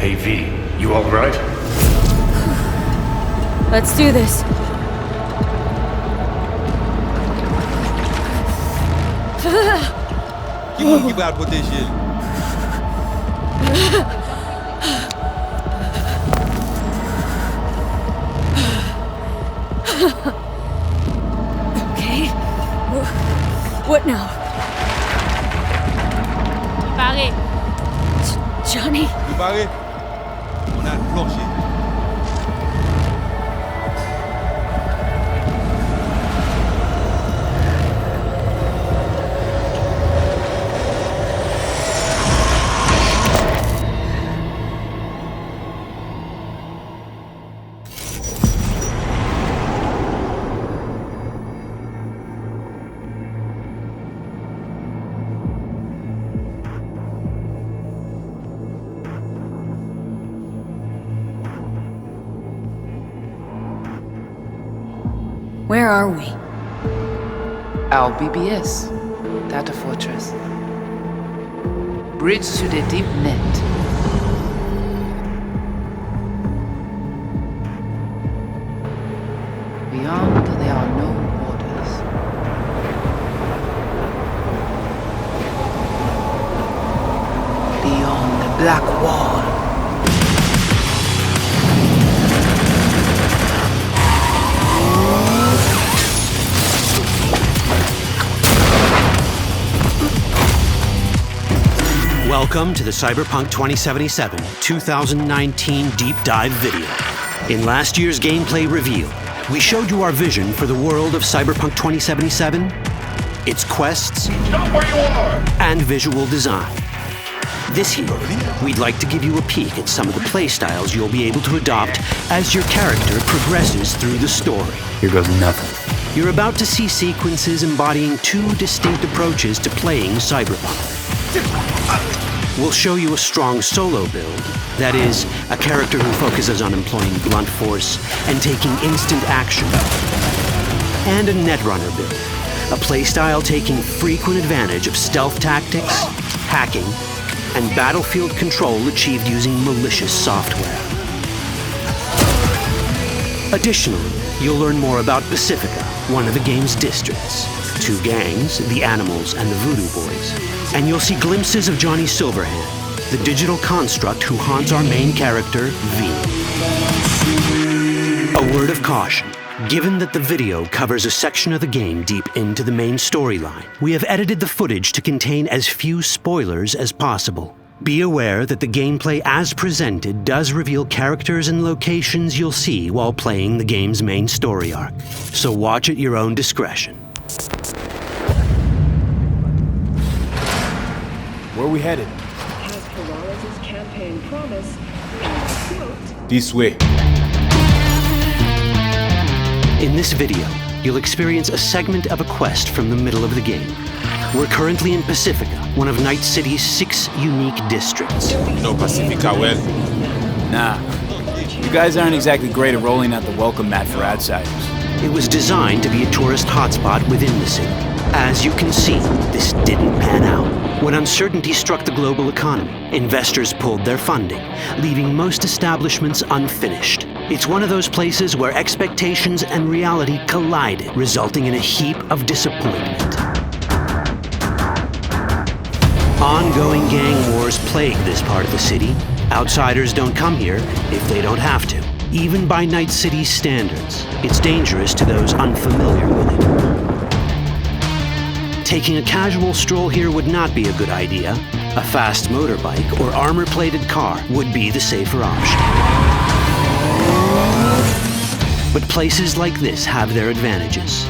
Hey V, you alright? Let's do this. Gib out with this shit. Okay. What now? Barré. Johnny? You barré? On a planché. Where are we? Our BBS, Data Fortress. Bridge to the deep net. Beyond, there are no borders. Beyond the black wall. Welcome to the Cyberpunk 2077 2019 Deep Dive video. In last year's gameplay reveal, we showed you our vision for the world of Cyberpunk 2077, its quests, and visual design. This year, we'd like to give you a peek at some of the playstyles you'll be able to adopt as your character progresses through the story. Here goes nothing. You're about to see sequences embodying two distinct approaches to playing Cyberpunk. We'll show you a strong solo build, that is, a character who focuses on employing blunt force and taking instant action, and a netrunner build, a playstyle taking frequent advantage of stealth tactics, hacking, and battlefield control achieved using malicious software. Additionally, you'll learn more about Pacifica, one of the game's districts, two gangs, the Animals and the Voodoo Boys, and you'll see glimpses of Johnny Silverhand, the digital construct who haunts our main character, V. A word of caution. Given that the video covers a section of the game deep into the main storyline, we have edited the footage to contain as few spoilers as possible. Be aware that the gameplay as presented does reveal characters and locations you'll see while playing the game's main story arc, so watch at your own discretion. Where are we headed? As Peralez's campaign promise, quote, This way. In this video, you'll experience a segment of a quest from the middle of the game. We're currently in Pacifica, one of Night City's 6 unique districts. No Pacifica well. Nah. You guys aren't exactly great at rolling out the welcome mat for outsiders. It was designed to be a tourist hotspot within the city. As you can see, this didn't pan out. When uncertainty struck the global economy, investors pulled their funding, leaving most establishments unfinished. It's one of those places where expectations and reality collided, resulting in a heap of disappointment. Ongoing gang wars plague this part of the city. Outsiders don't come here if they don't have to. Even by Night City's standards, it's dangerous to those unfamiliar with it. Taking a casual stroll here would not be a good idea. A fast motorbike or armor-plated car would be the safer option. But places like this have their advantages.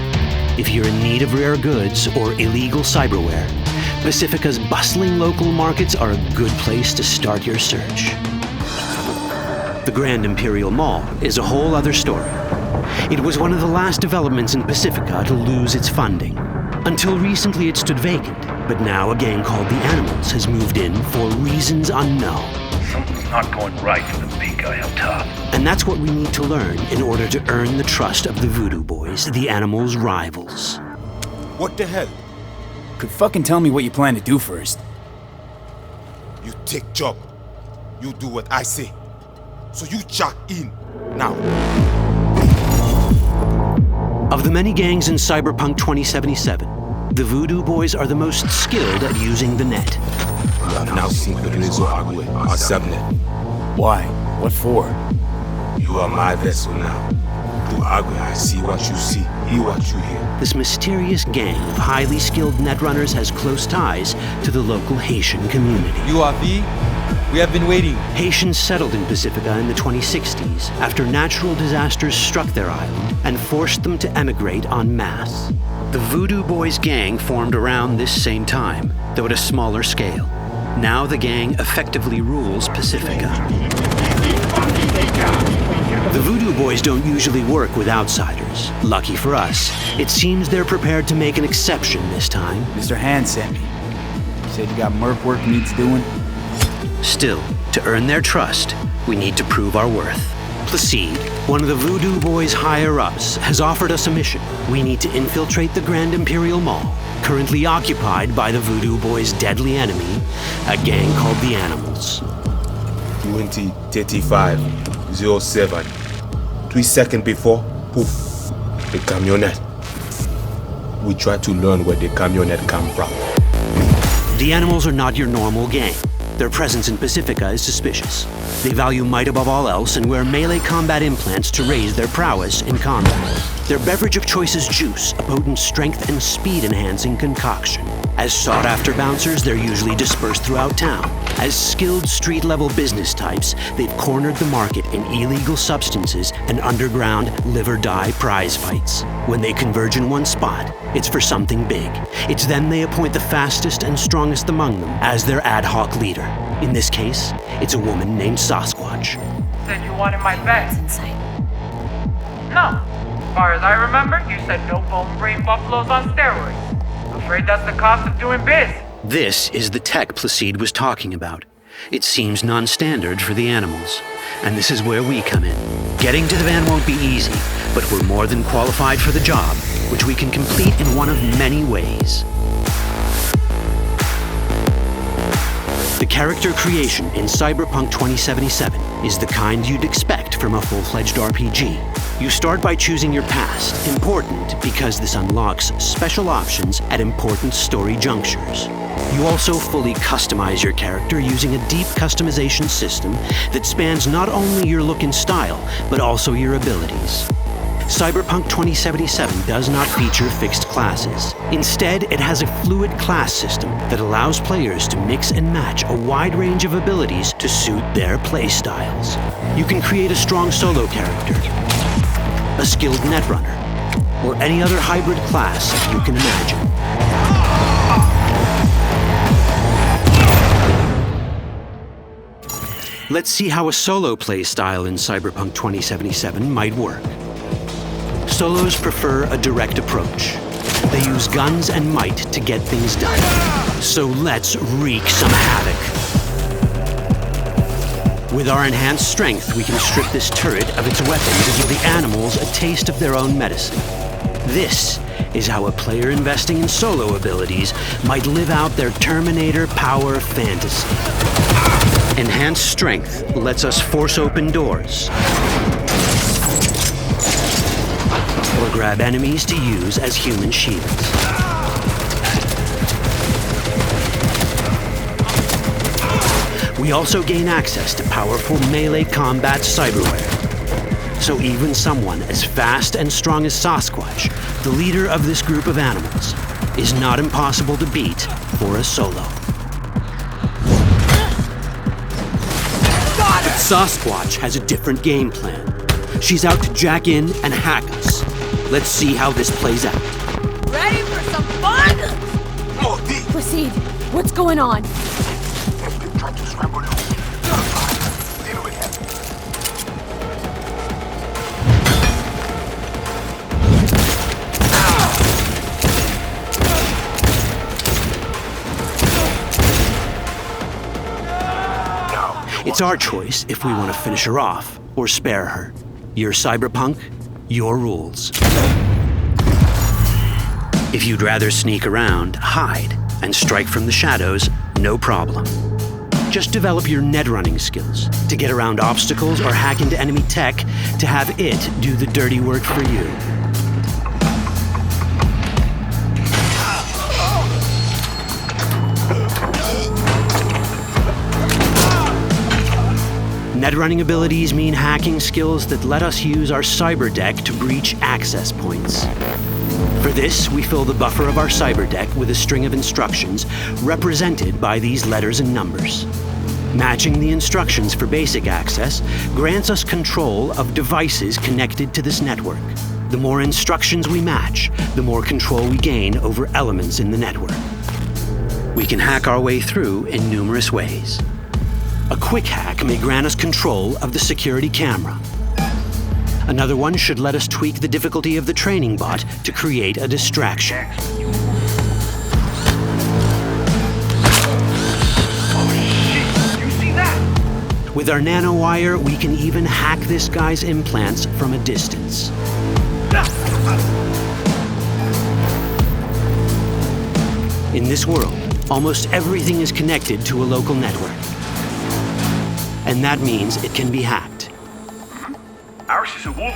If you're in need of rare goods or illegal cyberware, Pacifica's bustling local markets are a good place to start your search. The Grand Imperial Mall is a whole other story. It was one of the last developments in Pacifica to lose its funding. Until recently it stood vacant, but now a gang called the Animals has moved in for reasons unknown. Something's not going right for the big guy up top. And that's what we need to learn in order to earn the trust of the Voodoo Boys, the Animals' rivals. What the hell? Could fucking tell me what you plan to do first. You take job. You do what I say. So you chuck in now. Of the many gangs in Cyberpunk 2077, the Voodoo Boys are the most skilled at using the net. You have now seen Regreso Agüe, our subnet. Why? What for? You are my vessel now. Through Agüe, I see what you see, hear what you hear. This mysterious gang of highly skilled netrunners has close ties to the local Haitian community. You are V? We have been waiting. Haitians settled in Pacifica in the 2060s after natural disasters struck their island and forced them to emigrate en masse. The Voodoo Boys gang formed around this same time, though at a smaller scale. Now the gang effectively rules Pacifica. The Voodoo Boys don't usually work with outsiders. Lucky for us, it seems they're prepared to make an exception this time. Mr. Hand sent me. He said you got merc work needs doing. Still, to earn their trust, we need to prove our worth. Placide, one of the Voodoo Boys' higher-ups, has offered us a mission. We need to infiltrate the Grand Imperial Mall, currently occupied by the Voodoo Boys' deadly enemy, a gang called the Animals. 20:35:07. 3 seconds before, poof, the camionette. We try to learn where the camionette come from. The Animals are not your normal gang. Their presence in Pacifica is suspicious. They value might above all else and wear melee combat implants to raise their prowess in combat. Their beverage of choice is juice, a potent strength and speed-enhancing concoction. As sought-after bouncers, they're usually dispersed throughout town. As skilled street-level business types, they've cornered the market in illegal substances and underground live-or-die prize fights. When they converge in one spot, it's for something big. It's then they appoint the fastest and strongest among them as their ad hoc leader. In this case, it's a woman named Sasquatch. Said you wanted my bed. Inside. No. As far as I remember, you said no bone brain buffaloes on steroids. Afraid that's the cost of doing biz. This is the tech Placide was talking about. It seems non-standard for the Animals. And this is where we come in. Getting to the van won't be easy, but we're more than qualified for the job, which we can complete in one of many ways. The character creation in Cyberpunk 2077 is the kind you'd expect from a full-fledged RPG. You start by choosing your past, important because this unlocks special options at important story junctures. You also fully customize your character using a deep customization system that spans not only your look and style, but also your abilities. Cyberpunk 2077 does not feature fixed classes. Instead, it has a fluid class system that allows players to mix and match a wide range of abilities to suit their playstyles. You can create a strong solo character, a skilled netrunner, or any other hybrid class you can imagine. Let's see how a solo playstyle in Cyberpunk 2077 might work. Solos prefer a direct approach. They use guns and might to get things done. So let's wreak some havoc. With our enhanced strength, we can strip this turret of its weapon to give the Animals a taste of their own medicine. This is how a player investing in solo abilities might live out their Terminator power fantasy. Enhanced strength lets us force open doors, or grab enemies to use as human shields. We also gain access to powerful melee combat cyberware. So even someone as fast and strong as Sasquatch, the leader of this group of animals, is not impossible to beat for a solo. But Sasquatch has a different game plan. She's out to jack in and hack us. Let's see how this plays out. Ready for some fun? Proceed. What's going on? It's our choice if we want to finish her off or spare her. You're Cyberpunk, your rules. If you'd rather sneak around, hide, and strike from the shadows, no problem. Just develop your net running skills to get around obstacles or hack into enemy tech to have it do the dirty work for you. Net running abilities mean hacking skills that let us use our cyber deck to breach access points. For this, we fill the buffer of our cyber deck with a string of instructions represented by these letters and numbers. Matching the instructions for basic access grants us control of devices connected to this network. The more instructions we match, the more control we gain over elements in the network. We can hack our way through in numerous ways. A quick hack may grant us control of the security camera. Another one should let us tweak the difficulty of the training bot to create a distraction. With our nanowire, we can even hack this guy's implants from a distance. In this world, almost everything is connected to a local network. And that means it can be hacked. Ours is a wolf.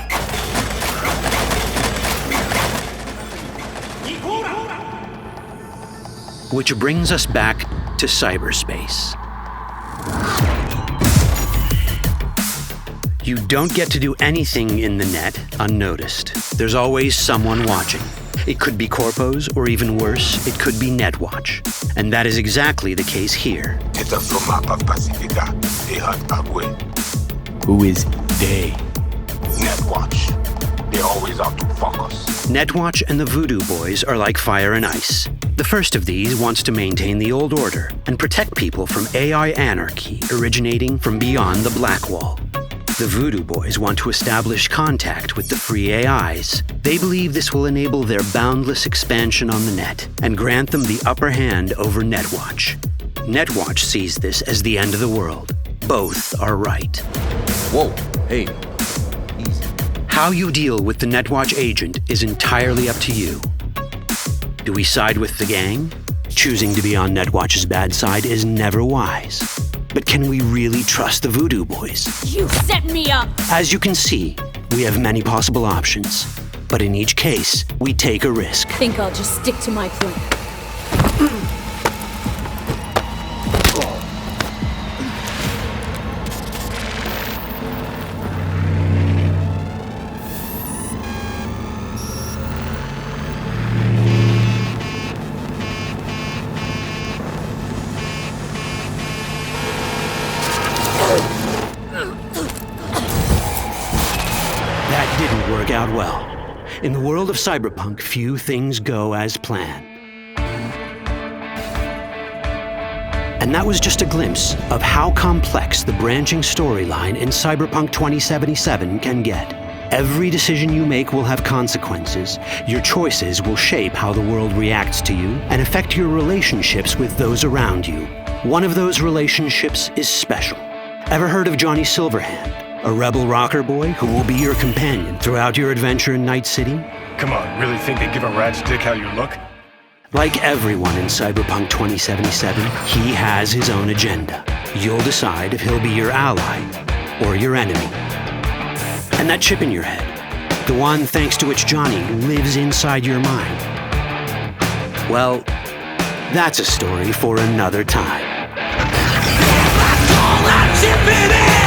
Which brings us back to cyberspace. You don't get to do anything in the net unnoticed. There's always someone watching. It could be corpos, or even worse, it could be Netwatch. And that is exactly the case here. Who is they? Netwatch. They're always out to fuck us. Netwatch and the Voodoo Boys are like fire and ice. The first of these wants to maintain the old order and protect people from AI anarchy originating from beyond the Black Wall. The Voodoo Boys want to establish contact with the free AIs. They believe this will enable their boundless expansion on the net and grant them the upper hand over Netwatch. Netwatch sees this as the end of the world. Both are right. Whoa, hey, easy. How you deal with the Netwatch agent is entirely up to you. Do we side with the gang? Choosing to be on Netwatch's bad side is never wise. But can we really trust the Voodoo Boys? You set me up! As you can see, we have many possible options. But in each case, we take a risk. Think I'll just stick to my plan. Out well. In the world of Cyberpunk, few things go as planned. And that was just a glimpse of how complex the branching storyline in Cyberpunk 2077 can get. Every decision you make will have consequences. Your choices will shape how the world reacts to you and affect your relationships with those around you. One of those relationships is special. Ever heard of Johnny Silverhand? A rebel rocker boy who will be your companion throughout your adventure in Night City? Come on, really think they give a rat's dick how you look? Like everyone in Cyberpunk 2077, he has his own agenda. You'll decide if he'll be your ally or your enemy. And that chip in your head, the one thanks to which Johnny lives inside your mind, well, that's a story for another time. All that chip in it!